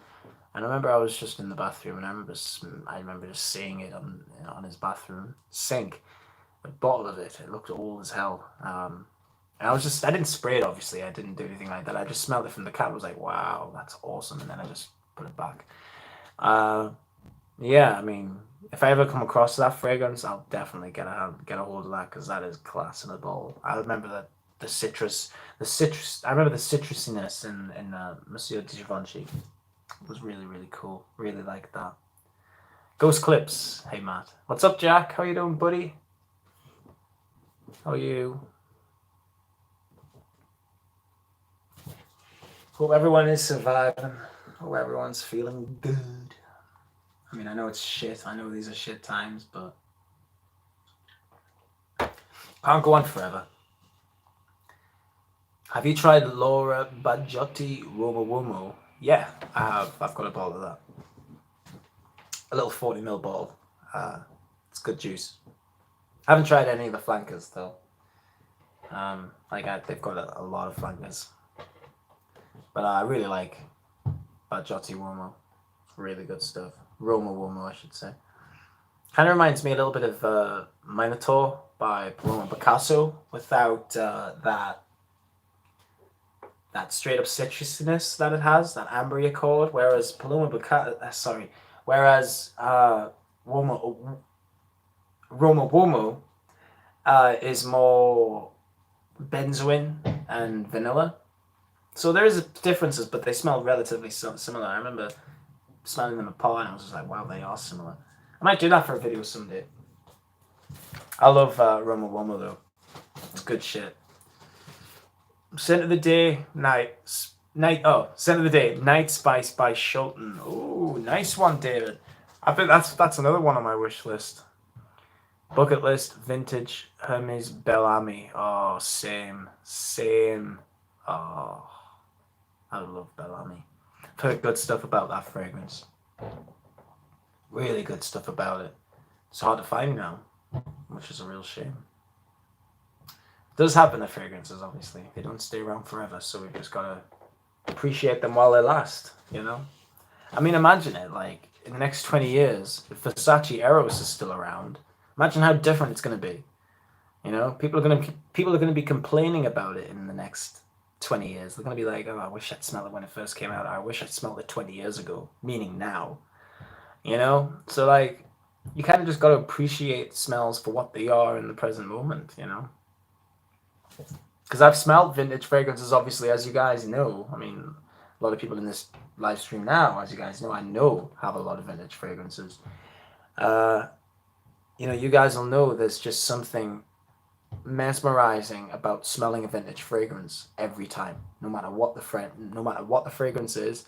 And I remember I was just in the bathroom, and I remember just seeing it on his bathroom sink, a bottle of it. It looked old as hell. And I didn't spray it. Obviously, I didn't do anything like that. I just smelled it from the cat. I was like, wow, that's awesome. And then I just put it back. Yeah, I mean, if I ever come across that fragrance, I'll definitely get a hold of that because that is class in a bottle. I remember that the citrus. I remember the citrusiness in Monsieur de Givenchy was really really cool. Really like that. Ghost Clips. Hey Matt, what's up, Jack? How you doing, buddy? How are you? Hope everyone is surviving. Hope everyone's feeling good. I mean, I know it's shit. I know these are shit times, but can't go on forever. Have you tried Laura Bagiotti Romo Womo? Yeah, I have. I've got a bottle of that. a little 40 ml bottle. It's good juice. I haven't tried any of the flankers though. They've got a lot of flankers, but I really like Bagiotti Uomo. It's really good stuff. Roma Uomo, I should say. Kind of reminds me a little bit of Minotaur by Paloma Picasso without that straight up citrusiness that it has, that ambery accord. Whereas Roma Uomo is more benzoin and vanilla. So there is differences, but they smell relatively similar. I remember smelling them apart and I was just like, wow, they are similar. I might do that for a video someday. I love Roma Uomo though. It's good shit. Scent of the day, Scent of the day, Night Spice by Shulton. Oh, nice one, David. I think that's another one on my wish list. Bucket list, vintage Hermes Bellamy. Oh, same. Oh, I love Bellamy. I've heard good stuff about that fragrance. Really good stuff about it. It's hard to find now, which is a real shame. It does happen to fragrances, obviously. They don't stay around forever, so we've just got to appreciate them while they last, you know? I mean, imagine it, like, in the next 20 years, if Versace Eros is still around, imagine how different it's going to be. You know, people are going to be complaining about it in the next 20 years. They're going to be like, oh, I wish I'd smelled it when it first came out. I wish I'd smelled it 20 years ago, meaning now. You know? So, like, you kind of just got to appreciate smells for what they are in the present moment, you know? Because I've smelled vintage fragrances, obviously, as you guys know. I mean, a lot of people in this live stream now, as you guys know, have a lot of vintage fragrances. You know, you guys will know there's just something mesmerizing about smelling a vintage fragrance every time, no matter what the fragrance is.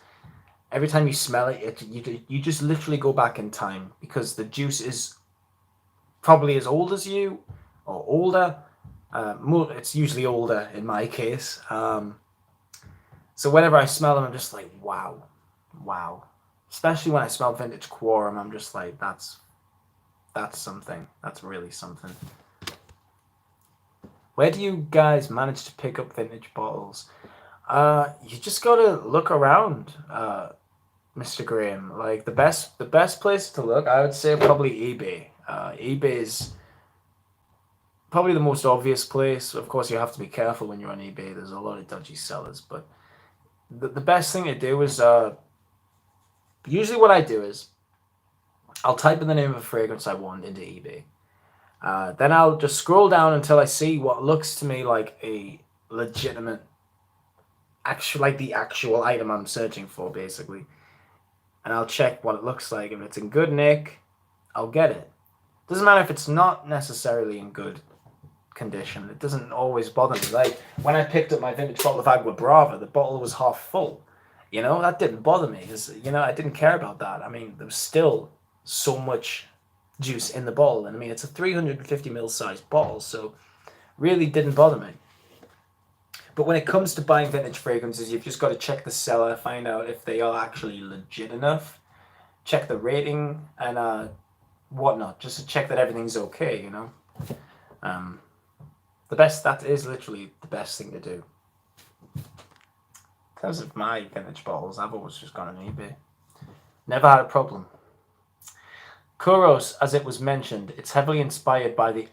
Every time you smell it, you just literally go back in time because the juice is probably as old as you or older. It's usually older in my case. So whenever I smell them, I'm just like, wow. Especially when I smell vintage Quorum, I'm just like, that's something. That's really something. Where do you guys manage to pick up vintage bottles? You just gotta look around, Mr. Graham. Like the best place to look, I would say probably eBay. eBay's probably the most obvious place. Of course, you have to be careful when you're on eBay. There's a lot of dodgy sellers, but the best thing to do is usually what I do is I'll type in the name of a fragrance I want into eBay. Then I'll just scroll down until I see what looks to me like a legitimate, the actual item I'm searching for, basically. And I'll check what it looks like. If it's in good nick, I'll get it. Doesn't matter if it's not necessarily in good condition. It doesn't always bother me. Like when I picked up my vintage bottle of Agua Brava, the bottle was half full. You know, that didn't bother me because, you know, I didn't care about that. I mean, there was still so much juice in the bottle. And I mean, it's a 350ml sized bottle, so really didn't bother me. But when it comes to buying vintage fragrances, you've just got to check the seller, find out if they are actually legit enough, check the rating and whatnot, just to check that everything's okay, you know. That is literally the best thing to do. In terms of my vintage bottles, I've always just gone on eBay. Never had a problem. Kouros, as it was mentioned, it's heavily inspired by the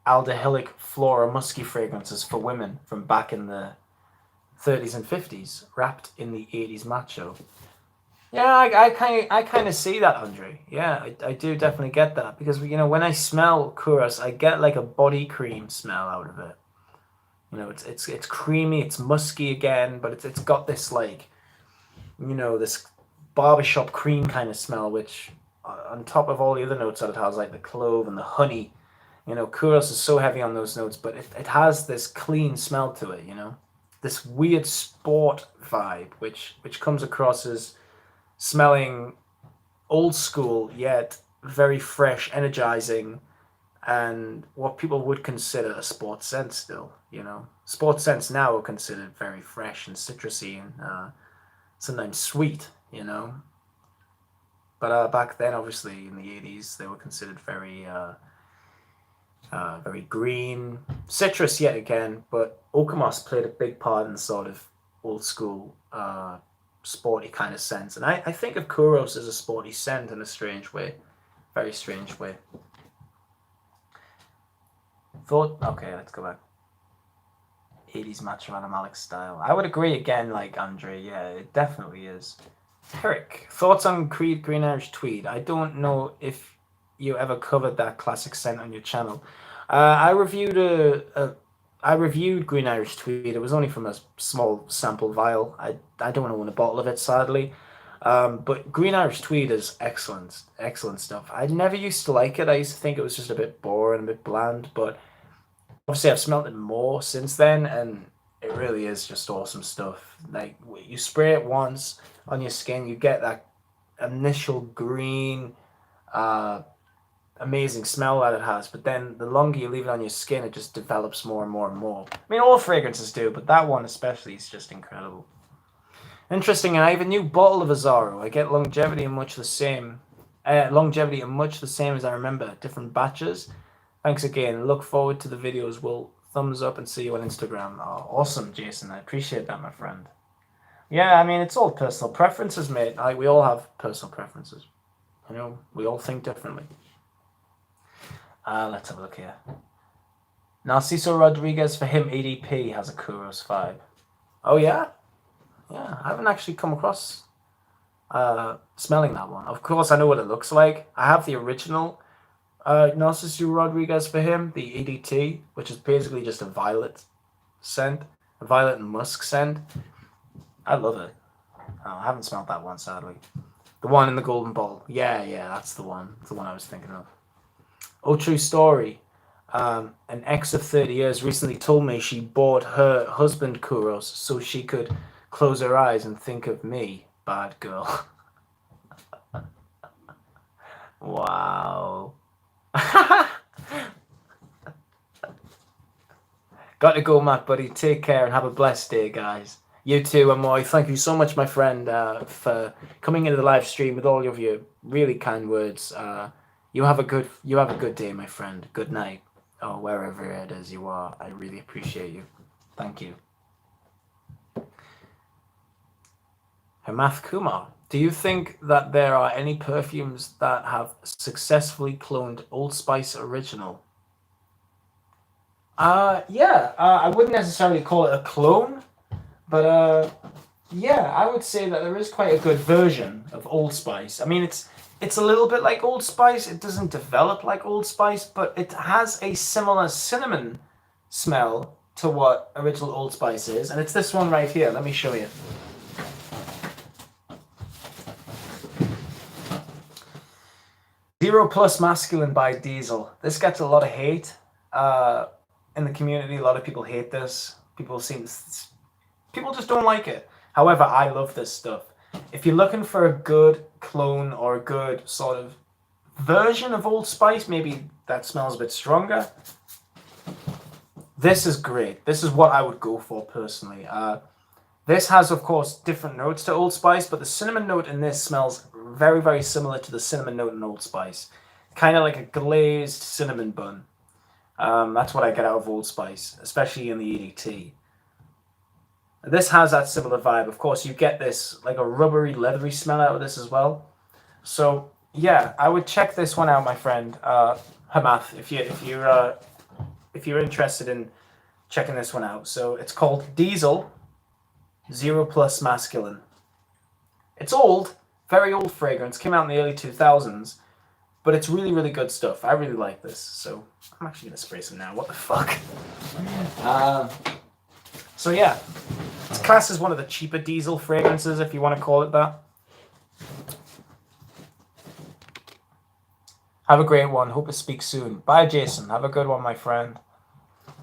aldehydic Flora musky fragrances for women from back in the 30s and 50s, wrapped in the 80s macho. Yeah, I kind of see that, Andre. Yeah, I do definitely get that because, you know, when I smell Kouros, I get like a body cream smell out of it. You know, it's creamy, it's musky again, but it's got this like, you know, this barbershop cream kind of smell, which on top of all the other notes that it has, like the clove and the honey, you know, Kouros is so heavy on those notes, but it has this clean smell to it, you know, this weird sport vibe, which comes across as smelling old school yet very fresh, energizing, and what people would consider a sports scent still, you know. Sports scents now are considered very fresh and citrusy and sometimes sweet, you know. But back then, obviously, in the 80s, they were considered very very green. Citrus yet again, but Okamos played a big part in the sort of old school sporty kind of sense. And I think of Kuros as a sporty scent in a strange way. Very strange way. Okay, let's go back. 80s macho animalic style. I would agree again, like Andre. Yeah, it definitely is. Eric, thoughts on Creed Green Irish Tweed? I don't know if you ever covered that classic scent on your channel. I reviewed Green Irish Tweed. It was only from a small sample vial. I don't own a bottle of it, sadly. But Green Irish Tweed is excellent, excellent stuff. I never used to like it. I used to think it was just a bit boring, a bit bland. But obviously, I've smelled it more since then, and it really is just awesome stuff. Like, you spray it once on your skin, you get that initial green, amazing smell that it has, but then the longer you leave it on your skin, it just develops more and more and more. I mean, all fragrances do, but that one especially is just incredible. Interesting, and I have a new bottle of Azaro. I get longevity in much the same as I remember, different batches. Thanks again. Look forward to the videos. We'll thumbs up and see you on Instagram. Oh, awesome, Jason. I appreciate that, my friend. Yeah, I mean, it's all personal preferences, mate. We all have personal preferences. You know, we all think differently. Let's have a look here. Narciso Rodriguez, for him, EDP has a Kuros vibe. Oh, yeah? Yeah, I haven't actually come across smelling that one. Of course, I know what it looks like. I have the original Narciso Rodriguez for him, the EDT, which is basically just a violet scent, a violet and musk scent. I love it. I haven't smelled that one, sadly. The one in the golden bottle. Yeah, that's the one. That's the one I was thinking of. Oh, true story. An ex of 30 years recently told me she bought her husband Kuros so she could close her eyes and think of me. Bad girl. Wow. Got to go, Matt, buddy. Take care and have a blessed day, guys. You too, Amoy. Thank you so much, my friend, for coming into the live stream with all of your really kind words. You have a good day, my friend. Good night, or wherever it is you are. I really appreciate you. Thank you. Hemath Kumar, do you think that there are any perfumes that have successfully cloned Old Spice Original? Yeah. I wouldn't necessarily call it a clone, but yeah, I would say that there is quite a good version of Old Spice. I mean, it's a little bit like Old Spice. It doesn't develop like Old Spice, but it has a similar cinnamon smell to what original Old Spice is, and it's this one right here. Let me show you. Zero Plus Masculine by Diesel. This gets a lot of hate in the community. A lot of people hate this. People just don't like it. However, I love this stuff. If you're looking for a good clone or a good sort of version of Old Spice, maybe that smells a bit stronger, this is great. This is what I would go for personally. This has, of course, different notes to Old Spice, but the cinnamon note in this smells very, very similar to the cinnamon note in Old Spice. Kind of like a glazed cinnamon bun. That's what I get out of Old Spice, especially in the EDT. This has that similar vibe. Of course, you get this like a rubbery, leathery smell out of this as well. So yeah, I would check this one out, my friend Hamath, if you're interested in checking this one out. So it's called Diesel Zero Plus Masculine. It's old, very old fragrance. Came out in the early 2000s, but it's really, really good stuff. I really like this. So I'm actually gonna spray some now. What the fuck? So yeah, it's classed as one of the cheaper diesel fragrances, if you want to call it that. Have a great one. Hope to speak soon. Bye, Jason. Have a good one, my friend.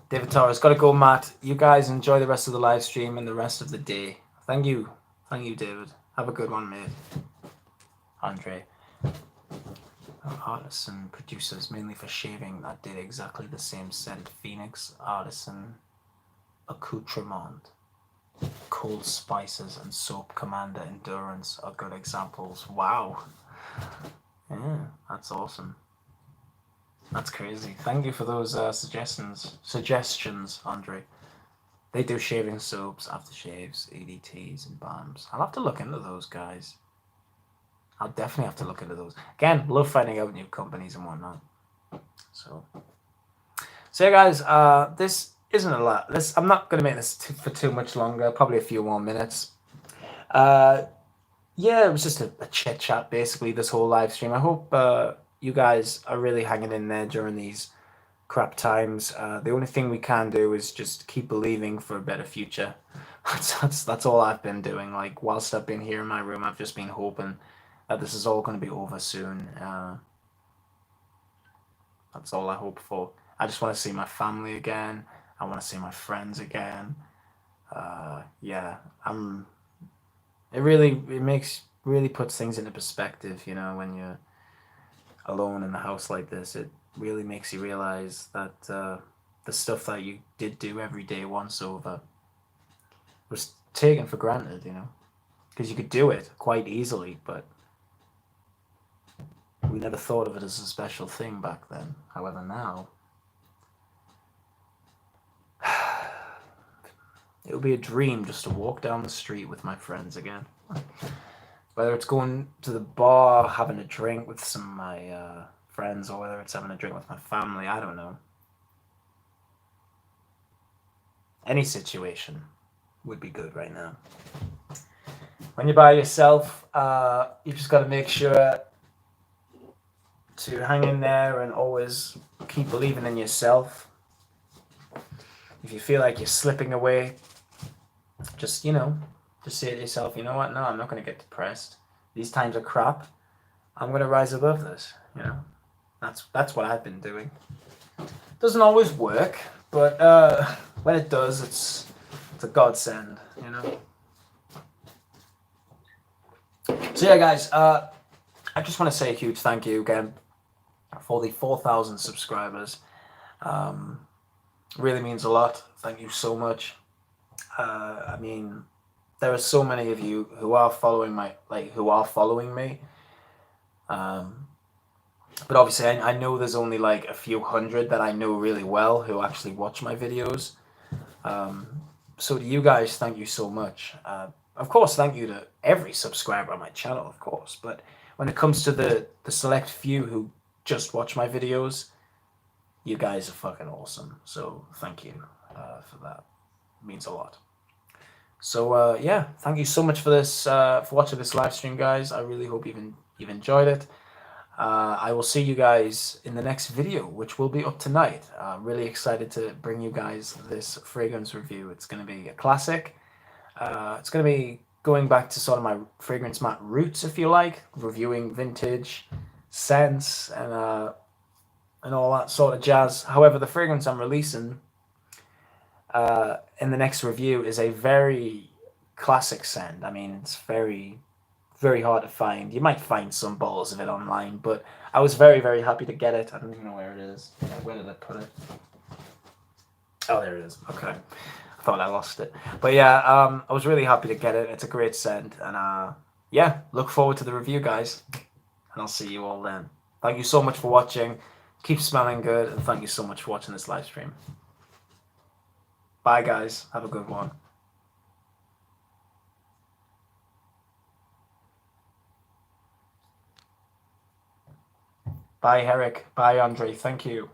David Torres, got to go, Matt. You guys enjoy the rest of the live stream and the rest of the day. Thank you. Thank you, David. Have a good one, mate. Andre. Artisan producers, mainly for shaving, that did exactly the same scent. Phoenix, Artisan, Accoutrement, Cold Spices, and Soap Commander Endurance are good examples. Wow. Yeah, that's awesome. That's crazy. Thank you for those suggestions, Andre. They do shaving soaps, aftershaves, EDTs, and balms. I'll have to look into those, guys. I'll definitely have to look into those. Again, love finding out new companies and whatnot. So yeah, guys. This isn't a lot. I'm not gonna make this for too much longer. Probably a few more minutes. Uh, yeah, it was just a chit chat basically. This whole live stream. I hope you guys are really hanging in there during these crap times. The only thing we can do is just keep believing for a better future. That's all I've been doing. Like whilst I've been here in my room, I've just been hoping that this is all going to be over soon. That's all I hope for. I just want to see my family again. I want to see my friends again. Yeah, I'm. It makes really puts things into perspective. You know, when you're alone in a house like this, it really makes you realize that the stuff that you did do every day once over was taken for granted. You know, because you could do it quite easily, but we never thought of it as a special thing back then. However, now it would be a dream just to walk down the street with my friends again. Whether it's going to the bar, having a drink with some of my friends, or whether it's having a drink with my family, I don't know. Any situation would be good right now. When you're by yourself, you just got to make sure to hang in there and always keep believing in yourself. If you feel like you're slipping away, just say to yourself, you know what? No, I'm not going to get depressed. These times are crap. I'm going to rise above this. You know, that's what I've been doing. Doesn't always work, but when it does, it's a godsend. You know. So yeah, guys, I just want to say a huge thank you again for the 4,000 subscribers. Really means a lot. Thank you so much. I mean, there are so many of you who are following me. But obviously, I know there's only like a few hundred that I know really well who actually watch my videos. So to you guys, thank you so much. Of course, thank you to every subscriber on my channel, of course. But when it comes to the select few who just watch my videos, you guys are fucking awesome. So thank you for that. It means a lot. So yeah, thank you so much for this for watching this live stream, guys. I really hope you've enjoyed it. I will see you guys in the next video, which will be up tonight. Really excited to bring you guys this fragrance review. It's going to be a classic. It's going to be going back to sort of my fragrance mat roots, if you like, reviewing vintage scents and all that sort of jazz. However, the fragrance I'm releasing in the next review is a very classic scent. I mean, it's very, very hard to find. You might find some bottles of it online, but I was very, very happy to get it. I don't even know where it is. Where did I put it? Oh, there it is. Okay. I thought I lost it. But yeah, I was really happy to get it. It's a great scent. And yeah, look forward to the review, guys. And I'll see you all then. Thank you so much for watching. Keep smelling good. And thank you so much for watching this live stream. Bye, guys. Have a good one. Bye, Herrick. Bye, Andre. Thank you.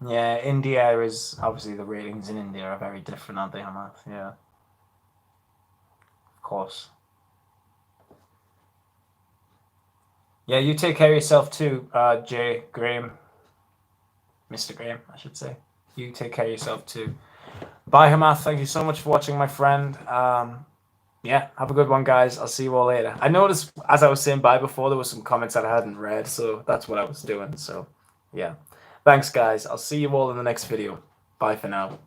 Yeah, India is obviously the ratings in India are very different, aren't they, Hamath? Yeah. Of course. Yeah, you take care of yourself too, Jay Graham. Mr. Graham, I should say. You take care of yourself too. Bye, Hamath. Thank you so much for watching, my friend. Yeah, have a good one, guys. I'll see you all later. I noticed as I was saying bye before, there were some comments that I hadn't read, so that's what I was doing. So, yeah. Thanks, guys. I'll see you all in the next video. Bye for now.